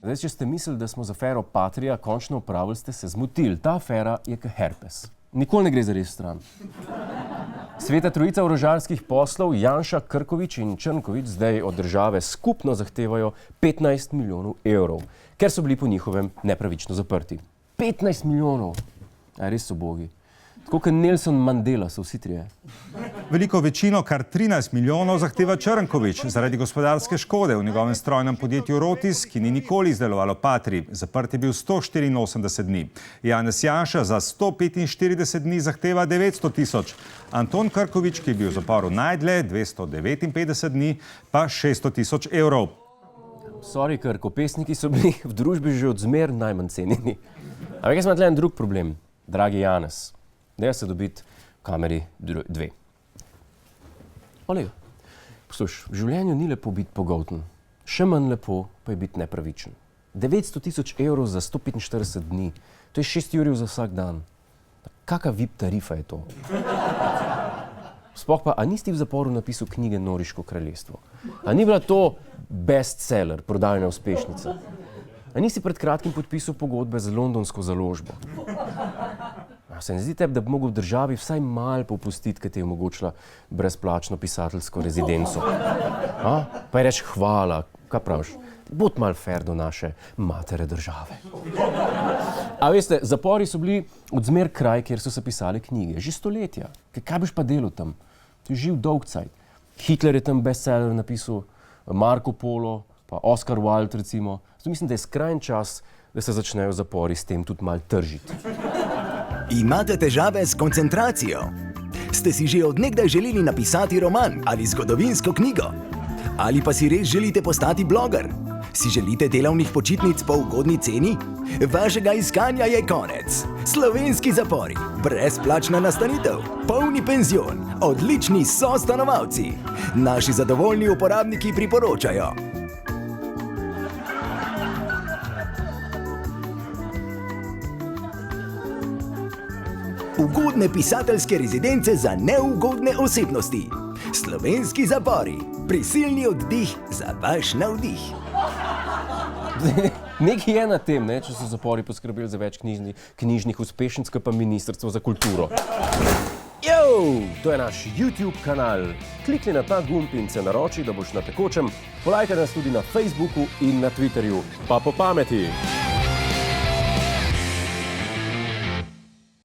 Zdaj, če ste mislili, da smo z afero Patria končno upravili, ste se zmotili. Ta afera je kot herpes. Nikoli ne gre za res stran. Sveta trojica orožarskih poslov, Janša, Krkovič in Črnkovič, zdaj od države skupno zahtevajo 15 milijonov evrov, ker so bili po njihovem nepravično zaprti. 15 milijonov! A res so bogi. Tako kot Nelson Mandela so vsi trije. Veliko večino, kar 13 milijonov, zahteva Črnkovič zaradi gospodarske škode v njegovem strojnem podjetju Rotis, ki ni nikoli izdelovalo Patri. Zaprt je bil 184 dni. Janez Janša za 145 dni zahteva 900 tisoč. Anton Krkovič, ki je bil v zaporu najdlje, 259 dni, pa 600 tisoč evrov. Sorry, Krko, pesniki so bili v družbi že od zmer najmanj cenjeni. A veš, ima tle en drug problem, dragi Janez. Daj se dobiti v kameri 2. Olega, posluš, v življenju ni lepo biti pogolten. Še manj lepo pa je biti nepravičen. 900 tisoč evrov za 145 dni, to je 6 jurjev za vsak dan. Kaka VIP tarifa je to? Sploh pa, a nisi v zaporu napisal knjige Noriško kraljestvo? A ni bila to bestseller, prodajna uspešnica? A nisi pred kratkim podpisal pogodbe z londonsko založbo? Se ne zdi tebi, da bi mogel v državi vsaj malo popustiti, ker ti je omogočila brezplačno pisateljsko rezidenco? Pa je reč hvala, kaj praviš? Bodi malo fair do naše matere države. A veste, zapori so bili odzmer kraj, kjer so se pisale knjige. Že stoletja. Kaj boš pa delal tam? To je živ dolg cajt. Hitler je tam bestseller napisal, Marko Polo, pa Oscar Wilde recimo. Zato mislim, da je skrajni čas, da se začnejo zapori s tem tudi malo tržiti. Imate težave s koncentracijo? Ste si že od nekdaj želeli napisati roman ali zgodovinsko knjigo? Ali pa si res želite postati bloger? Si želite delovnih počitnic po ugodni ceni? Vašega iskanja je konec. Slovenski zapori, brezplačna nastanitev, polni penzion, odlični sostanovalci. Naši zadovoljni uporabniki priporočajo. Ugodne pisateljske rezidence za neugodne osebnosti. Slovenski zapori. Prisilni oddih za vaš navdih. Nekaj je na tem, če so zapori poskrbeli za več knjižnih uspešnic, pa Ministrstvo za kulturo. To je naš YouTube kanal. Klikni na ta gumb in se naroči, da boš na tekočem. Polajkaj nas tudi na Facebooku in na Twitterju. Pa po pameti!